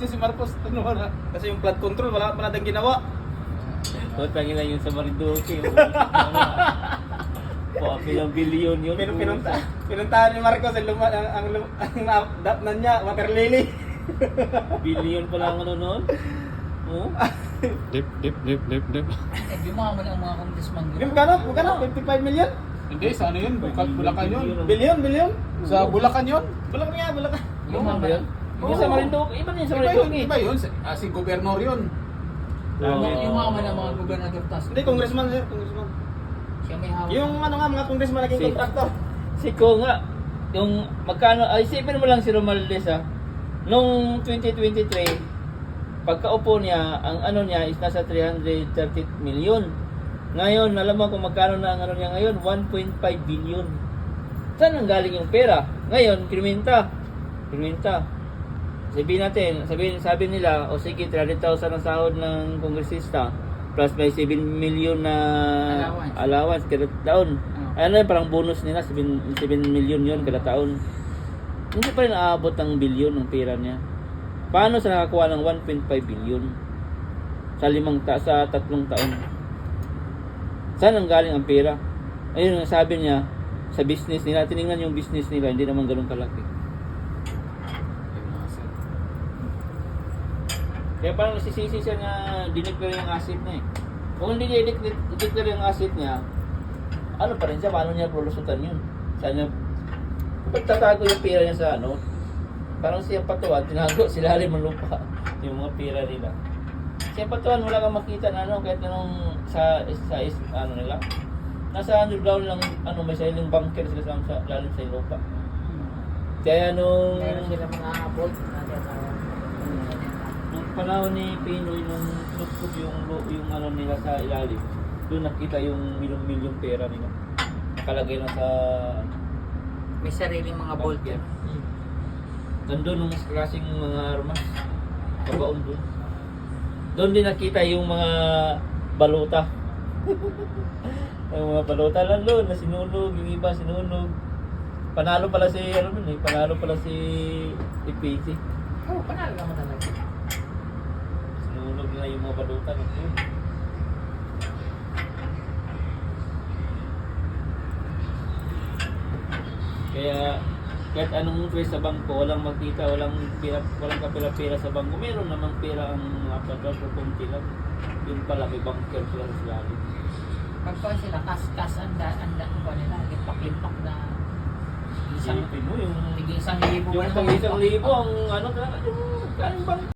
niya si Marcos. Ano na? Kasi yung flood control, wala pa natin ginawa. O, tangin na yun sa Marinduque. Ilang bilyon yun. Pinuntahan ni Marcos ang dapnan niya, water lily. Bilyon pala ang ano noon. Oh? Dip. Yung mga man ang mga congressman. Yung magkano? 55 million? Hindi, sa ano yun? Bulacan yun. Billion? Sa Bulacan yun? Bulacan nga, Bulacan. Yung mga yun? Yung sa Marinduque, iba din sa Iba yun, Marinduque. iba yun. Si Gobernador yun. Yung mga man ang mga gobernador task. Hindi, congressman sir, congressman. Siya may hawak. Yung ano nga, mga congressman naging Si- contractor. Si Ko nga, yung magkano, ay isipin mo lang si Romualdez ha. Noong 2023, pagkaupo niya, ang ano niya is nasa 330 million. Ngayon, alam mo kung magkano na ang ano niya ngayon, 1.5 billion. Saan ang galing yung pera? Ngayon, kriminta. Sabi nila, o sige, 300,000 ang sahod ng kongresista, plus may 7 million na allowance kada taon. Ano yun, parang bonus nila, 7 million yun kada taon. Hindi pa rin aabot ang bilyon ng pera niya. Paano sa nakakuha ng 1.5 billion sa 3 taon? Saan ang galing ang pera? Ayun ang sabi niya, sa business nila, tiningnan yung business nila, hindi naman ganun kalaki. Kaya parang nasisisi siya na dineclare yung asset niya eh. Kung hindi niya i-declare yung asset niya, ano pa rin siya, paano niya lulusutan yun? Saan niya, pagtatago yung pera niya sa ano, parang siya patuan, tinago sila rin ng lupa, yung mga pera nila. Siya patuan, wala kang makita na ano, kahit anong ano nila. Nasa underground lang, ano, may sailing bunker sila sa lalim sa lupa. Kaya nung Meron sila mga abot na tinatawag. nung panahon ni Pinoy, nung nukpog yung ano nila sa ilalim, doon nakita yung milyong pera nila. Nakalagay lang sa May sariling mga bolt bunker. yan. Nandun nung klaseng mga armas. Kabaon doon. Doon din nakita yung mga baluta. Yung mga baluta lang doon na sinunog, yung iba sinunog. Panalo pala si PG. Oh, panalo naman talaga. Sinunog na yung mga baluta doon. Kaya kahit anong interest sa bangko, walang makita, walang kapira-pira sa bangko. Meron namang pera ang mga padras o kunti lang. Yun pala, may bunker sila sa lalim. Pagkuhan sila, kas anda ko nila, limpak-limpak na Isipin mo yung tig 1,000 yung ba pag 1,000 ang ano talaga yung bangko.